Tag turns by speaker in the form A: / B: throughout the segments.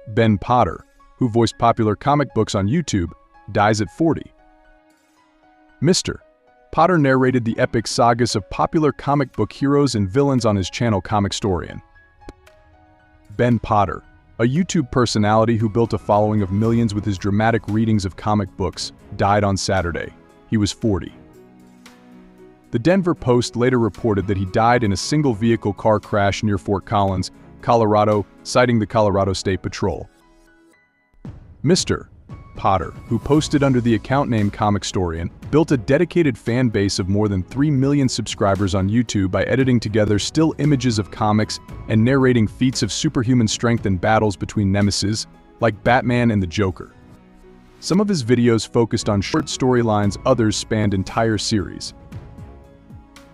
A: Ben Potter, who voiced popular comic books on YouTube, dies at 40. Mr. Potter narrated the epic sagas of popular comic book heroes and villains on his channel Comicstorian. Ben Potter, a YouTube personality who built a following of millions with his dramatic readings of comic books, died on Saturday. He was 40. The Denver Post later reported that he died in a single-vehicle car crash near Fort Collins, Colorado, citing the Colorado State Patrol. Mr. Potter, who posted under the account name Comicstorian, built a dedicated fan base of more than 3 million subscribers on YouTube by editing together still images of comics and narrating feats of superhuman strength and battles between nemesis, like Batman and the Joker. Some of his videos focused on short storylines, others spanned entire series.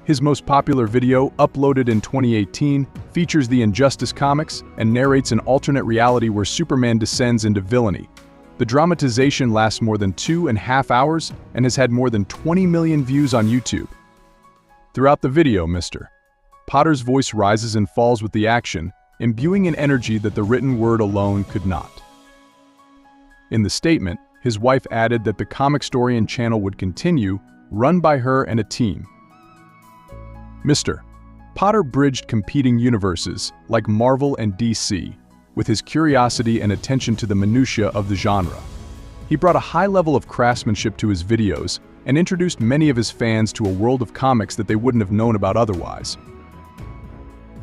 A: His most popular video, uploaded in 2018, features the Injustice comics and narrates an alternate reality where Superman descends into villainy. The dramatization lasts more than 2.5 hours and has had more than 20 million views on YouTube. Throughout the video, Mr. Potter's voice rises and falls with the action, imbuing an energy that the written word alone could not. In the statement, his wife added that the Comicstorian channel would continue, run by her and a team. Mr. Potter bridged competing universes, like Marvel and DC, with his curiosity and attention to the minutiae of the genre. He brought a high level of craftsmanship to his videos and introduced many of his fans to a world of comics that they wouldn't have known about otherwise.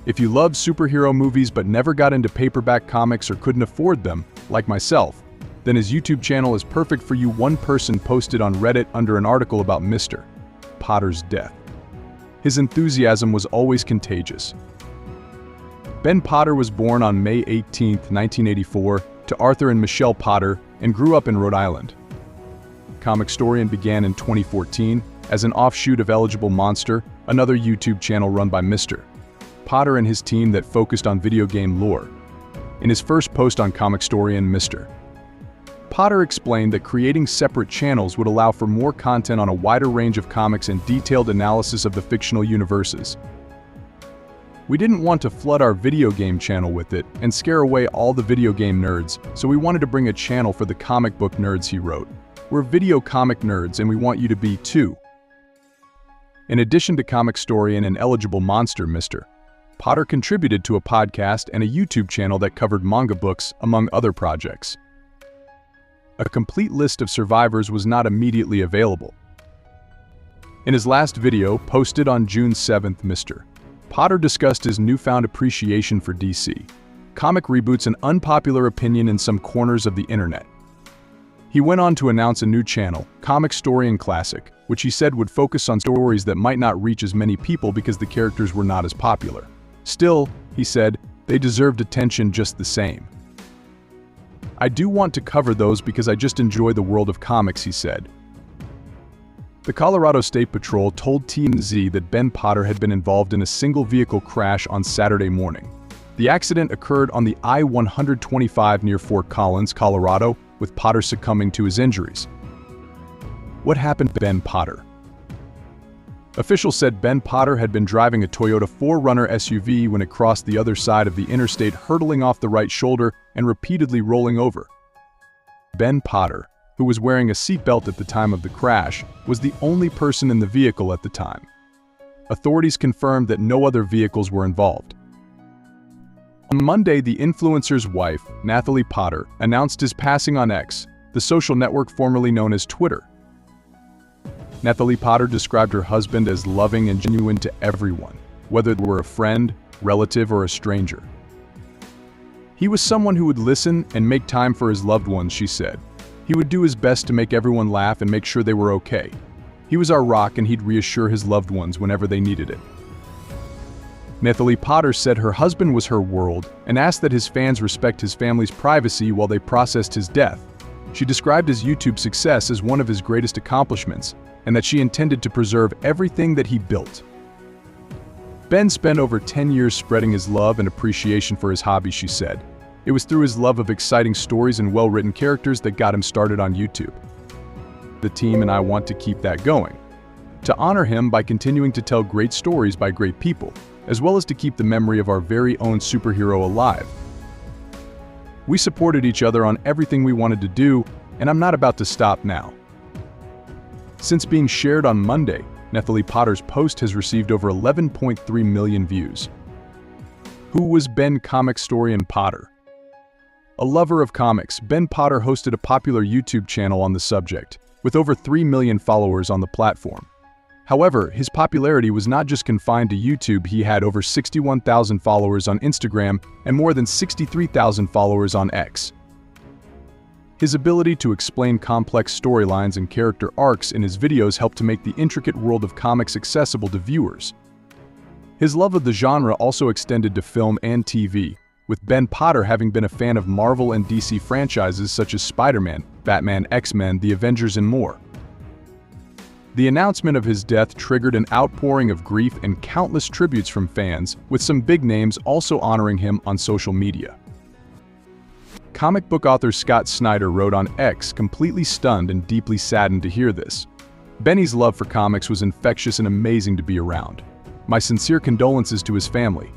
A: If you love superhero movies but never got into paperback comics or couldn't afford them, like myself, then his YouTube channel is perfect for you. One person posted on Reddit under an article about Mr. Potter's death. His enthusiasm was always contagious. Ben Potter was born on May 18, 1984, to Arthur and Michelle Potter and grew up in Rhode Island. Comicstorian began in 2014 as an offshoot of Eligible Monster, another YouTube channel run by Mr. Potter and his team that focused on video game lore. In his first post on Comicstorian, Mr. Potter explained that creating separate channels would allow for more content on a wider range of comics and detailed analysis of the fictional universes. We didn't want to flood our video game channel with it and scare away all the video game nerds, so we wanted to bring a channel for the comic book nerds, he wrote. We're video comic nerds and we want you to be too. In addition to Comicstorian and Eligible Monster, Mr. Potter contributed to a podcast and a YouTube channel that covered manga books, among other projects. A complete list of survivors was not immediately available. In his last video, posted on June 7th, Mr. Potter discussed his newfound appreciation for DC comic reboots, an unpopular opinion in some corners of the internet. He went on to announce a new channel, Comicstorian Classic, which he said would focus on stories that might not reach as many people because the characters were not as popular. Still, he said, they deserved attention just the same. I do want to cover those because I just enjoy the world of comics, he said. The Colorado State Patrol told TMZ that Ben Potter had been involved in a single-vehicle crash on Saturday morning. The accident occurred on the I-125 near Fort Collins, Colorado, with Potter succumbing to his injuries. What happened to Ben Potter? Officials said Ben Potter had been driving a Toyota 4Runner SUV when it crossed the other side of the interstate, hurtling off the right shoulder and repeatedly rolling over. Ben Potter, who was wearing a seatbelt at the time of the crash, was the only person in the vehicle at the time. Authorities confirmed that no other vehicles were involved. On Monday, the influencer's wife, Nathalie Potter, announced his passing on X, the social network formerly known as Twitter. Nathalie Potter described her husband as loving and genuine to everyone, whether they were a friend, relative, or a stranger. He was someone who would listen and make time for his loved ones, she said. He would do his best to make everyone laugh and make sure they were okay. He was our rock and he'd reassure his loved ones whenever they needed it. Nathalie Potter said her husband was her world and asked that his fans respect his family's privacy while they processed his death. She described his YouTube success as one of his greatest accomplishments and that she intended to preserve everything that he built. Ben spent over 10 years spreading his love and appreciation for his hobby, she said. It was through his love of exciting stories and well-written characters that got him started on YouTube. The team and I want to keep that going, to honor him by continuing to tell great stories by great people, as well as to keep the memory of our very own superhero alive. We supported each other on everything we wanted to do, and I'm not about to stop now. Since being shared on Monday, Nathalie Potter's post has received over 11.3 million views. Who was Ben Comicstorian Potter? A lover of comics, Ben Potter hosted a popular YouTube channel on the subject, with over 3 million followers on the platform. However, his popularity was not just confined to YouTube. He had over 61,000 followers on Instagram and more than 63,000 followers on X. His ability to explain complex storylines and character arcs in his videos helped to make the intricate world of comics accessible to viewers. His love of the genre also extended to film and TV, with Ben Potter having been a fan of Marvel and DC franchises such as Spider-Man, Batman, X-Men, The Avengers, and more. The announcement of his death triggered an outpouring of grief and countless tributes from fans, with some big names also honoring him on social media. Comic book author Scott Snyder wrote on X, completely stunned and deeply saddened to hear this. Benny's love for comics was infectious and amazing to be around. My sincere condolences to his family.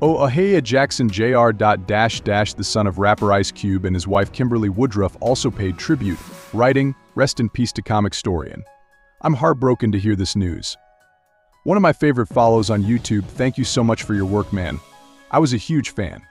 A: Ahaya Jackson Jr. The son of rapper Ice Cube and his wife Kimberly Woodruff also paid tribute, writing, "Rest in peace to Comicstorian. I'm heartbroken to hear this news. One of my favorite follows on YouTube, thank you so much for your work, man. I was a huge fan."